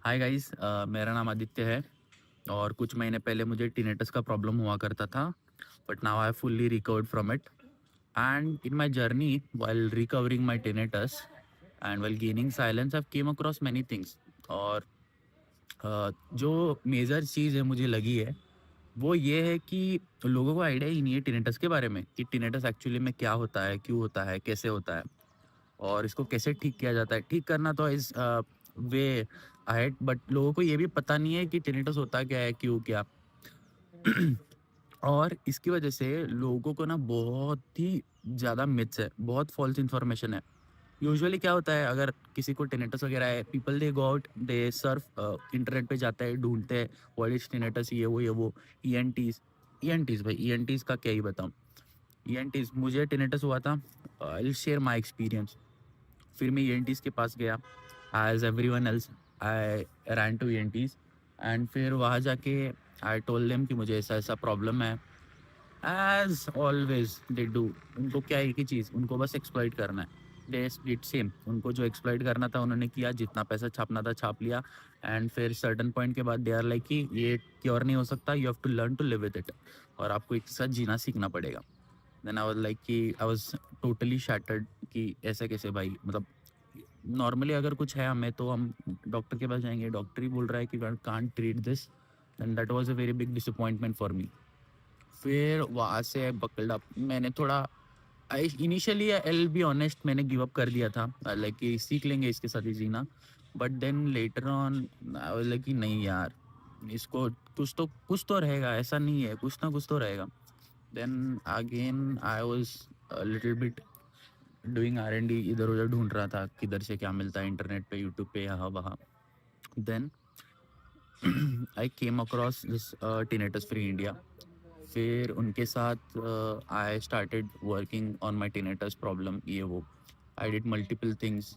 Hi guys, मेरा नाम आदित्य है और कुछ महीने पहले मुझे टिनेटस का प्रॉब्लम हुआ करता था, but now I fully recovered from it. And in my journey while recovering my tinnitus and while gaining silence I came across many things. और जो मेजर चीज़ है मुझे लगी है वो ये है कि लोगों को आइडिया ही नहीं है टिनेटस के बारे में कि टिनेटस एक्चुअली में क्या होता है, क्यों होता है, कैसे होता है और इसको कैसे ठीक किया जाता है। ठीक करना तो इज़ वे अहेड, बट लोगों को ये भी पता नहीं है कि टिनिटस होता क्या है, क्यों, क्या। और इसकी वजह से लोगों को ना बहुत ही ज़्यादा मिथ्स है, बहुत फ़ॉल्स इन्फॉर्मेशन है। यूजुअली क्या होता है, अगर किसी को टिनिटस वगैरह है, people they go out, they Surf internet पे जाते हैं, ढूँढते हैं व्हाट इज़ टिनिटस, ये वो, ईएनटीज़। ईएनटीज़ भाई, ईएनटीज़ का क्या ही बताऊँ। ईएनटीज़ मुझे टिनिटस हुआ था, I will share my experience. फिर मैं ईएनटीज़ के पास गया, as everyone else I ran to ENTs. And फिर वहाँ जाके आई टोल्ड देम कि मुझे ऐसा-ऐसा प्रॉब्लम है। एज़ ऑलवेज़ दे डू, उनको क्या है एक ही चीज़, उनको बस एक्सप्लॉइट करना है। दे डिड सेम, उनको जो एक्सप्लॉइट करना था उन्होंने किया, जितना पैसा छापना था छाप लिया। एंड फिर सर्टेन पॉइंट के बाद दे आर लाइक कि ये क्योर नहीं हो सकता, you have to learn to live with it, और आपको इसके साथ जीना सीखना पड़ेगा। देन आई वाज़ लाइक कि आई वाज़ टोटली शैटर्ड कि ऐसे कैसे भाई, मतलब नॉर्मली अगर कुछ है हमें तो हम डॉक्टर के पास जाएँगे, डॉक्टर ही बोल रहा है कि can't treat this, and that was a very big disappointment for me. फिर वहाँ से बकल्ड अप मैंने थोड़ा, I initially I will be honest, मैंने गिव अप कर दिया था, लाइक कि सीख लेंगे इसके साथ ही जीना। But then later on I was like कि नहीं यार, इसको कुछ तो रहेगा, ऐसा नहीं है, कुछ ना कुछ तो रहेगा। Then again I was a little bit doing R and D, इधर-उधर ढूँढ रहा था, किधर से क्या मिलता है इंटरनेट पे, यूट्यूब पे, यहाँ-वहाँ। Then I came across this tinnitus free India. फिर उनके साथ I started working on my tinnitus problem, ये वो। आई डिड मल्टीपल थिंग्स,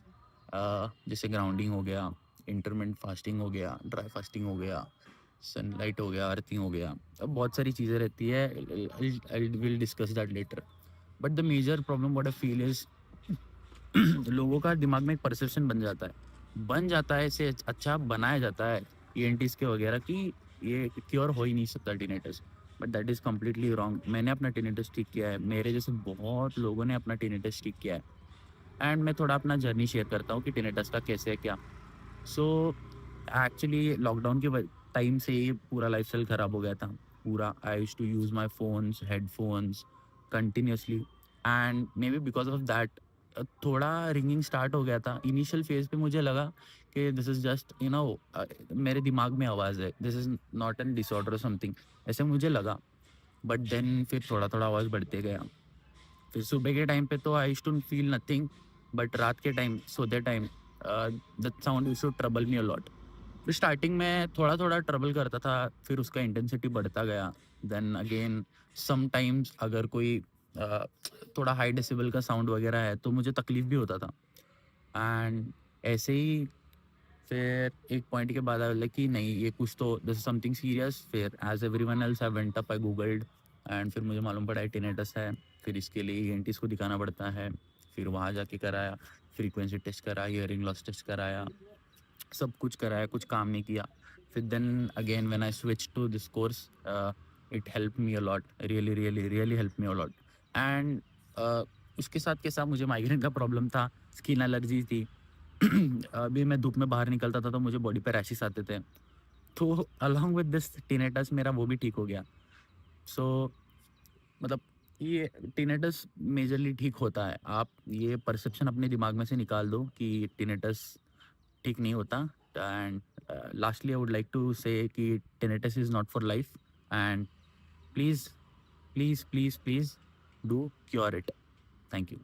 जैसे ग्राउंडिंग हो गया, इंटरमिटेंट फास्टिंग हो गया, ड्राई फास्टिंग हो गया, सनलाइट हो गया, अर्थिंग हो गया। अब बहुत सारी चीज़ें रहती है, I will discuss that later. But the major problem what I feel is लोगों का दिमाग में एक परसेप्शन बन जाता है इसे अच्छा बनाया जाता है ईएनटीज़ के वगैरह कि ये क्योर हो ही नहीं सकता tinnitus. But that is completely wrong. मैंने अपना टिनेटस ठीक किया है, मेरे जैसे बहुत लोगों ने अपना टिनेटस ठीक किया है। एंड मैं थोड़ा अपना जर्नी शेयर करता हूँ कि टिनेटस का कैसे है क्या। सो एक्चुअली लॉकडाउन के टाइम से ही पूरा लाइफस्टाइल खराब हो गया था। पूरा I used to use my phones, headphones continuously, and maybe because of that थोड़ा रिंगिंग स्टार्ट हो गया था। इनिशियल फ़ेज़ पे मुझे लगा कि दिस इज़ जस्ट मेरे दिमाग में आवाज़ है, this is not an disorder something, ऐसे मुझे लगा। बट देन फिर थोड़ा-थोड़ा आवाज़ बढ़ते गया। फिर सुबह के टाइम पे तो I used to feel nothing, but रात के टाइम, सोते time that sound used to trouble me a lot. फिर स्टार्टिंग में थोड़ा-थोड़ा ट्रबल करता था, फिर उसका इंटेंसिटी बढ़ता गया। देन अगेन समटाइम्स अगर कोई अ, थोड़ा हाई डेसिबल का साउंड वगैरह है, तो मुझे तकलीफ़ भी होता था। एंड ऐसे ही फिर एक पॉइंट के बाद आई वाज़ लाइक कि नहीं, ये कुछ तो, दिस इज़ समथिंग सीरियस। फिर as everyone else I went up, I googled, and फिर मुझे मालूम पड़ा टिनेटस है। फिर इसके लिए ईएनटीज़ को दिखाना पड़ता है। फिर वहाँ जाके कराया, फ्रीक्वेंसी टेस्ट कराया, हियरिंग लॉस टेस्ट कराया, सब कुछ कराया, कुछ काम नहीं किया। फिर then again when I switch to this course, it helped me a lot, really, really, really helped me a lot. And उसके साथ के साथ मुझे माइग्रेन का प्रॉब्लम था, स्किन एलर्जी थी। अभी मैं धूप में बाहर निकलता था तो मुझे बॉडी पे रैशेस आते थे। तो अलोंग विद दिस टिनेटस मेरा वो भी ठीक हो गया। सो मतलब ये टिनेटस मेजरली ठीक होता है। आप ये परसेप्शन अपने दिमाग में से निकाल दो कि टिनेटस ठीक नहीं होता। And lastly I would like to say कि tinnitus is not for life, and please please please please do cure it. Thank you.